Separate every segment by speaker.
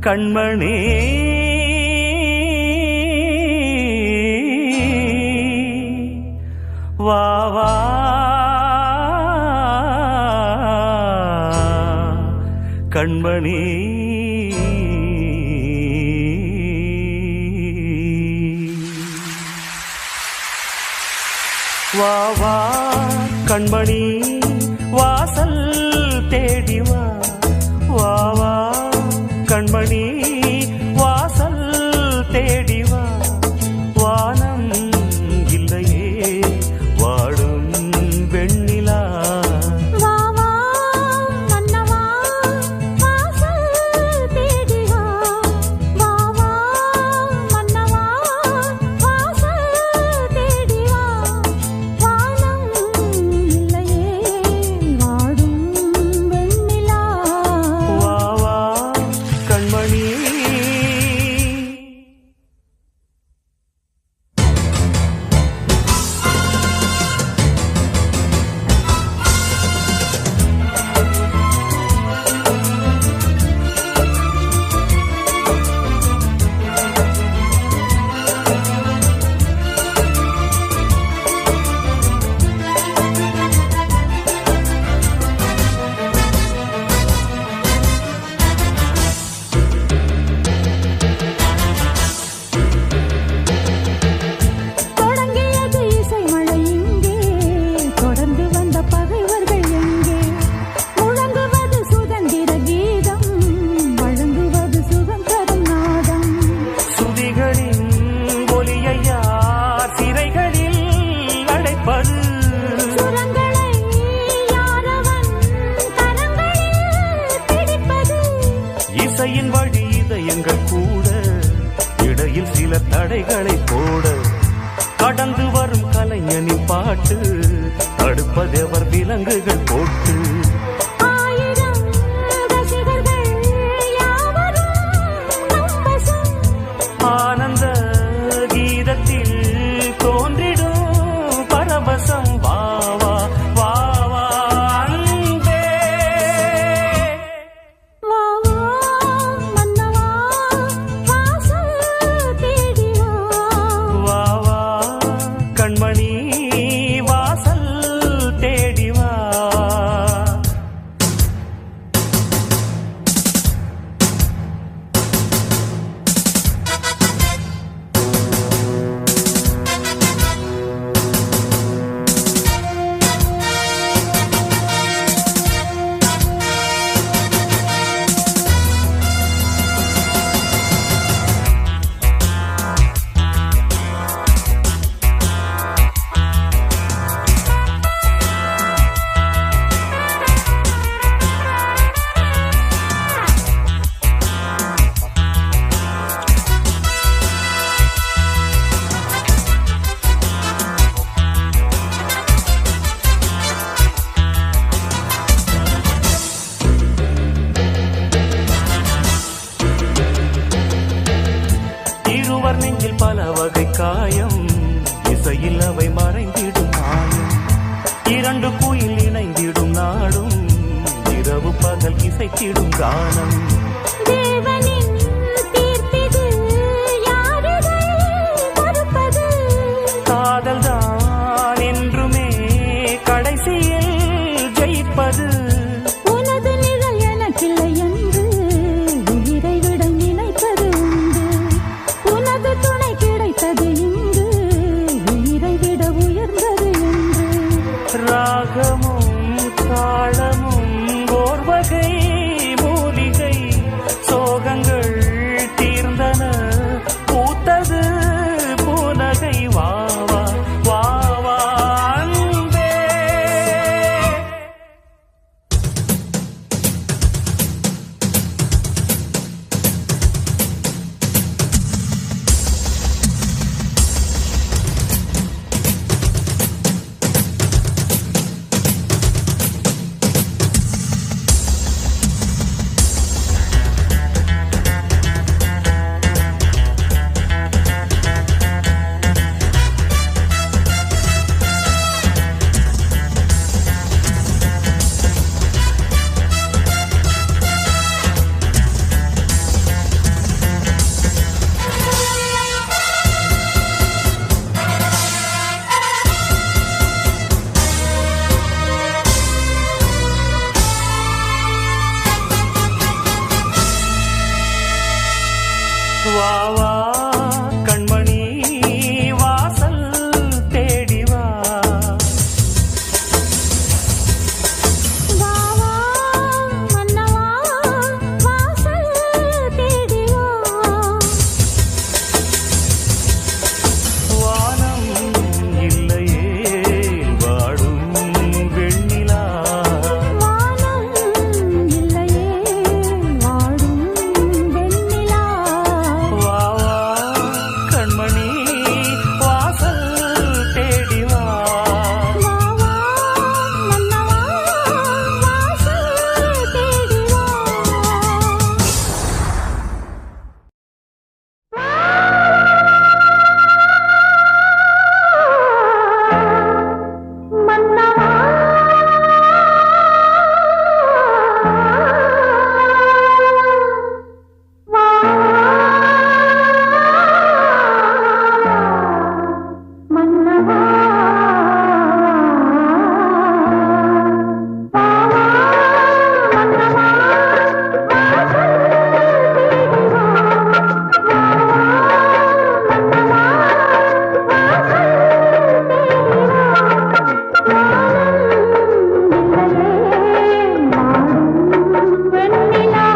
Speaker 1: கண்மணி வா வா கண்மணி வா வா கண்மணி வாசல் தேடி வா வா வா கண்மணி வாசல் தேடி வா வானம் இல்லையே வாடும் வெண்ணிலா
Speaker 2: வா வா மன்னவா வாசல் தேடி வா வா வா மன்னவா வாசல் தேடி வா வானம் இல்லையே வாடும் வெண்ணிலா
Speaker 1: வா வா கண்மணி
Speaker 2: தொடங்கியது இசை மழை இங்கே தொடர்ந்து வந்த பகைவர்கள் எங்கே முழங்குவது சுதந்திர கீதம் வழங்குவது சுகம் தரும் நாதம்
Speaker 1: சுதிகளின் ஒலியையா சிறைகளில் அடைப்பது
Speaker 2: சுரங்களை யாரவன் கரங்களில் பிடிப்பது
Speaker 1: இசையின் வழி இதயங்கள் கூட இடையில் சில தடைகளை போட கடந்து வரும் கலைஞனின் பாட்டு தடுப்பதெவர் விலங்குகள் போட்டு
Speaker 2: ஆயிரம் ரசிகர்கள் யாவரும் நம் வசம்
Speaker 1: ஆனந்த கீதத்தில் தோன்றிடும் பரவசம் வா வா வா வா அன்பே
Speaker 2: வா வா மன்னவா வாசல் தேடி வா
Speaker 1: வா வா கண்மணி வாசல் தேடி வா இருவர் நெஞ்சில் பல வகை காயம் இசையில் அவை மறைந்திடும் மாயம் இரண்டு குயில் இணைந்திடும் நாடும் இரவு பகல் இசைத்திடும் கானம்
Speaker 2: தேவனின் தீர்ப்பிது யாரிதை மறுப்பது
Speaker 1: காதல் தான் என்றுமே கடைசியில் ஜெயிப்பது
Speaker 2: உனது நிழல் எனக்கில்லை என்று உயிரை விட நினைப்பது உண்டு உனது துணை கிடைத்தது இங்கு உயிரை விட உயர்ந்தது என்று
Speaker 1: ராகமும் தாளமும் ஓர் வகை மூலிகை சோகங்கள் வா வா கண்மணி வாசல் தேடி வா
Speaker 2: வா வா மன்னவா வாசல் தேடி வா
Speaker 1: வானம் இல்லையே வாடும் வெண்ணிலா
Speaker 2: வானம் இல்லையே வாடும் வெண்ணிலா
Speaker 1: வா வா கண்மணி வாசல் தேடி வா
Speaker 2: வா வா மன்னவா வாசல் தேடி வா மன்னவா வா மன்னவா வா மன்னவா வாசல் தேடி வா வா மன்னவா வாசல் தேடி வா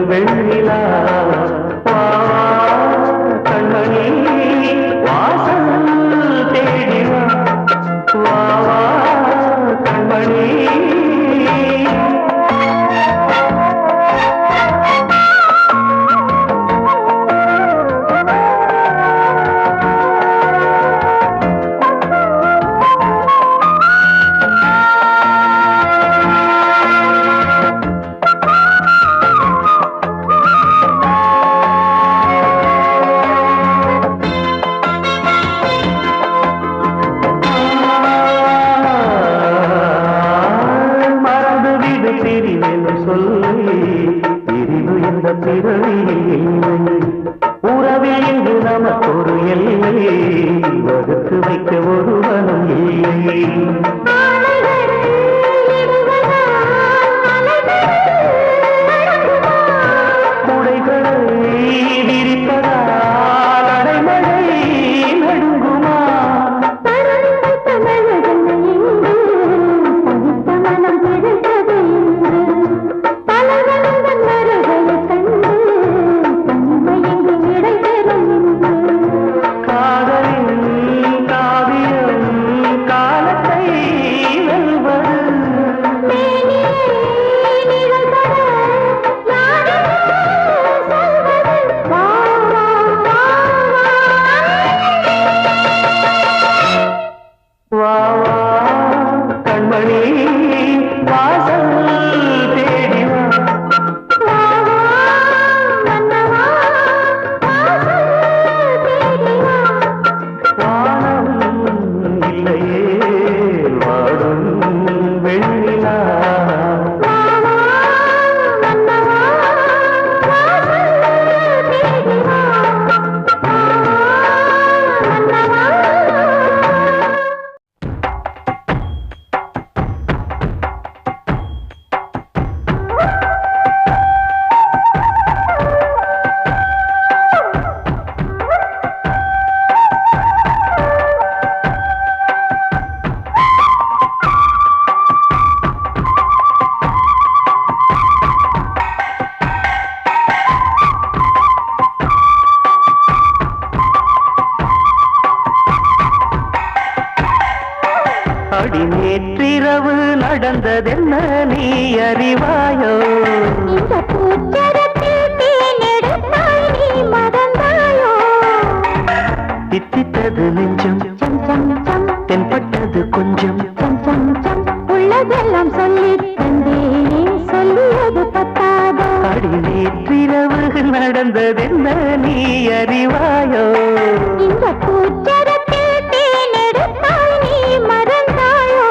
Speaker 2: வெண்ணிலா
Speaker 1: வகுத்து வைக்க ஒருவனும் இல்லை. அடி நேற்றிரவு நடந்ததென்ன நீ அறிவாயோ?
Speaker 2: இந்த பூச்சரத்தில் தேனெடுத்தாய் நீ மறந்தாயோ?
Speaker 1: தித்தித்தது நெஞ்சம்
Speaker 2: சம் சம் சம்
Speaker 1: தென்பட்டது கொஞ்சம்
Speaker 2: சம் சம் சம் உள்ளதெல்லாம் சொல்லித் தந்தேனே சொல்லியது பத்தாதோ?
Speaker 1: அடி நேற்றிரவு நடந்ததென்ன நீ அறிவாயோ?
Speaker 2: இந்த பூச்சரத்தில் தேனெடுத்தாய் நீ மறந்தாயோ?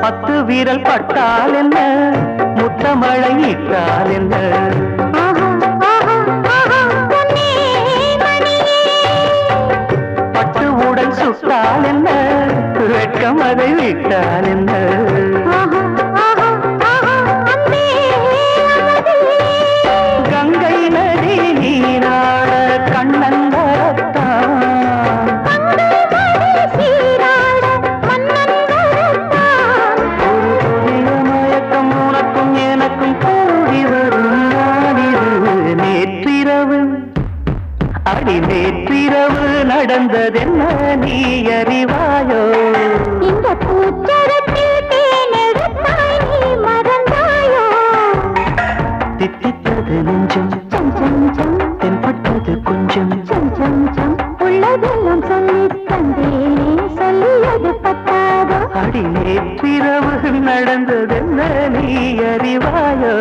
Speaker 1: பத்து வீரல் பட்டால் என்ன, முத்தமழை இட்டால் என்ன,
Speaker 2: ஆஹா ஆஹா ஆஹா பொன்னே மணியே
Speaker 1: பட்டு உடல் சுட்டால் என்ன, வெட்கம் அதை விட்டால் என்ன,
Speaker 2: ஆஹா ஆஹா ஆஹா அன்பே அமதே
Speaker 1: கங்கை நதி நீராட கண்ணன் வரத்தான்,
Speaker 2: சீராட மன்னன் வரத்தான்.
Speaker 1: ஒரு புதிய மயக்கம் உனக்கும் எனக்கும் கூடி வரும் நாளிது. நேற்றிரவு அடி நேற்றிரவு நடந்ததென்ன நீ அறிவாயோ?
Speaker 2: இந்த பூச்சரத்தில் தேனெடுத்தாய் நீ மறந்தாயோ?
Speaker 1: தித்தித்தது நெஞ்சம்
Speaker 2: சம் சம் சம்
Speaker 1: தென்பட்டது கொஞ்சம்
Speaker 2: சம் சம் சம் உள்ளதெல்லாம் சொல்லித் தந்தேனே சொல்லியது பத்தாதோ?
Speaker 1: அடி நேற்றிரவு நடந்ததென்ன நீ அறிவாயோ?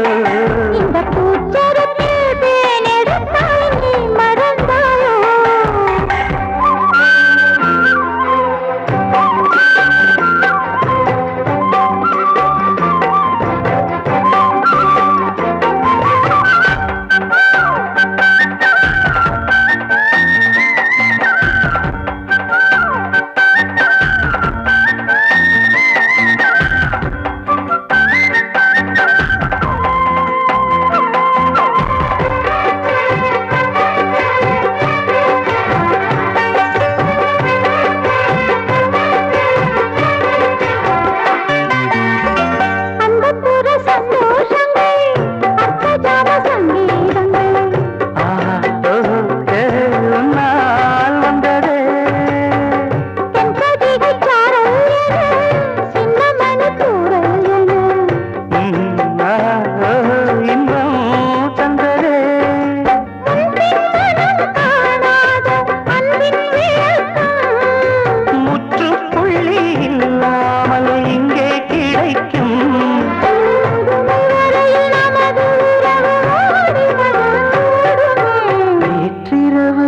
Speaker 2: இந்த பூச்சரத்தில் தேனெடுத்தாய் நீ மறந்தாயோ? அன்புப்புற சந்தோஷங்கள் அற்புதமான சங்கீதங்கள்
Speaker 1: ஆஹா, ஓஹோ, உன்னால் வந்ததே
Speaker 2: தென்பதிகை சாரல் என சின்னமணி தூறல் என
Speaker 1: ஆஹா, ஓஹோ, இன்பம் தந்ததே
Speaker 2: முன்பின் மனம் காணாத அன்பின் விளக்கம்
Speaker 1: முற்றுப்புள்ளி இல்லாமல் இங்கே கிடைக்கும்.
Speaker 2: வரையில் நமது உறவு ஓடி வரக்கூடுமே.
Speaker 1: நேற்றிரவு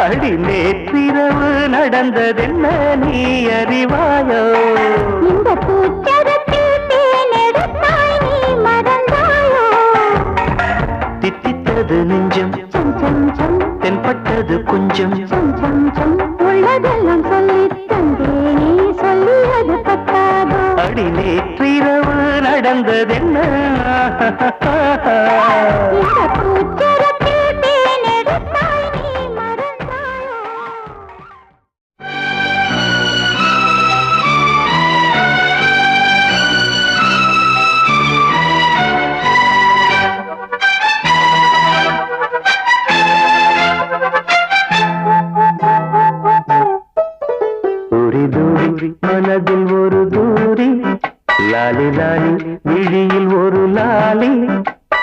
Speaker 1: அடி நேற்றிரவு நடந்ததென்ன நீ அறிவாயோ?
Speaker 2: இந்த பூச்சரத்தில் தேனெடுத்தாய் நீ மறந்தாயோ?
Speaker 1: தித்தித்தது நெஞ்சம்
Speaker 2: சம் சம் சம்
Speaker 1: தென்பட்டது கொஞ்சம்
Speaker 2: சம் சம் சம் உள்ளதெல்லாம் சொல்லித் தந்தேனே சொல்லியது பத்தாதோ?
Speaker 1: அடி நேற்றிரவு நடந்ததென்ன
Speaker 2: இந்த பூச்சரத்தில் தேனெடுத்தாய் நீ மறந்தாயோ?
Speaker 1: ஒரு தூரி மனதில் ஒரு தூரி, லாலி லாலி விழியில் ஒரு லாலி,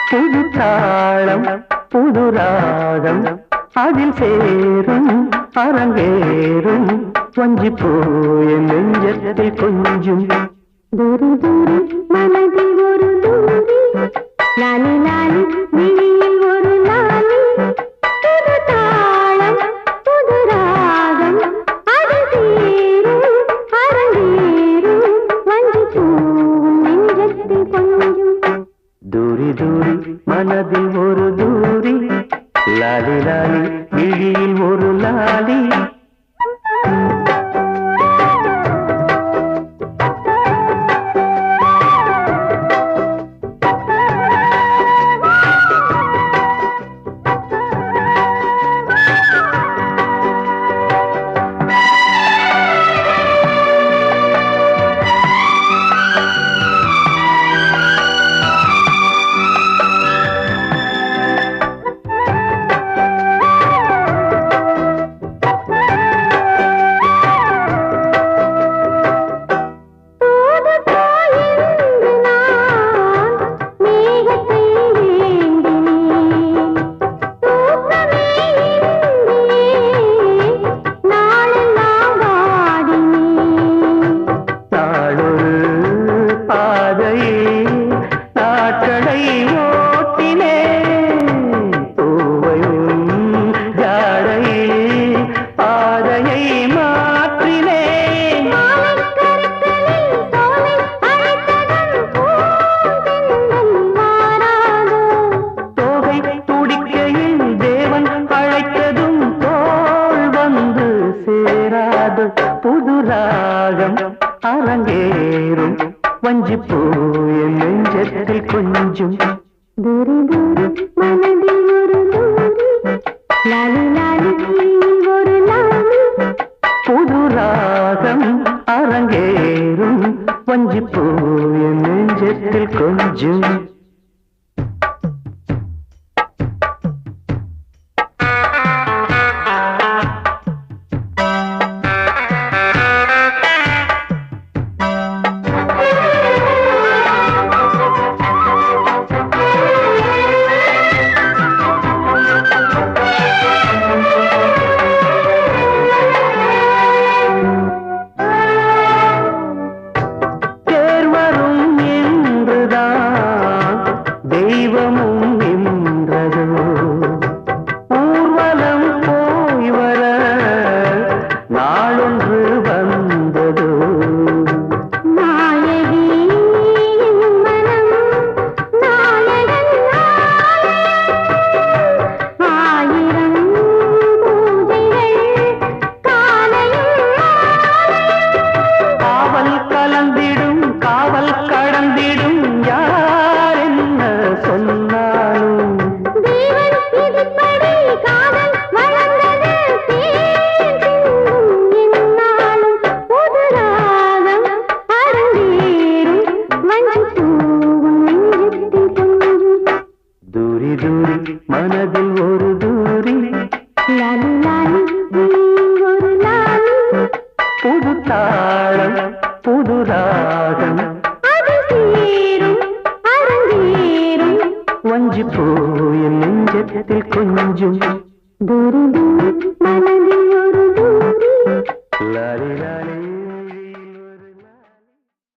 Speaker 1: புது தாளம் புது ராகம் அதில் சேரும் அரங்கேறும் வஞ்சிப்பூ என் நெஞ்சத்தில் கொஞ்சம்
Speaker 2: தூரி தூரி மனதில் ஒரு தூரி லாலி லாலி விழியில் ஒரு லாலி புது தாளம் புது ராகம் அது சேரும் அரங்கேறும் வஞ்சிப்பூ நெஞ்சத்தில் கொஞ்சம்
Speaker 1: தூரி தூரி மனதில் ஒரு தூரி லாலி லாலி விழியில் ஒரு லாலி புது ராகம் அரங்கேறும் வஞ்சிப்பூ என் நெஞ்சத்தில் கொஞ்சம்
Speaker 2: தூரி தூரி மனதில் ஒரு தூரி லாலி லாலி ஒரு லாலி
Speaker 1: புது ராகம் அரங்கேறும் வஞ்சிப்பூ என் நெஞ்சத்தில் கொஞ்சம் தெய்வமும் நின்றதோ ஊர்வலம் போய் வர நாளொன்று வந்ததோ
Speaker 2: நாயகி மனம் நாயகன் ஆயிரம் பூஜைகள் காலையில்
Speaker 1: காவல் கலந்திடும் காவல் கடந்திடும் யார் என்ன சொன்னாலும்
Speaker 2: தேவன் இதுபடி காதல் வளர்ந்தது என்னாலும் புது ராகம் அரங்கேறும் வஞ்சிப்பூவும் நெஞ்சத்தில் கொஞ்சம்
Speaker 1: தூரி தூரி மனதில் ஒரு தூரி
Speaker 2: லாலி லாலி ஒரு லாலி
Speaker 1: புது தாளம் புது ராகம்
Speaker 2: அது சேரும் அரங்கேறும்
Speaker 1: வஞ்சிப்பூ என் நெஞ்சத்தில் கொஞ்சம்
Speaker 2: தூரி தூரி மனதில் ஒரு தூரி
Speaker 1: லாலி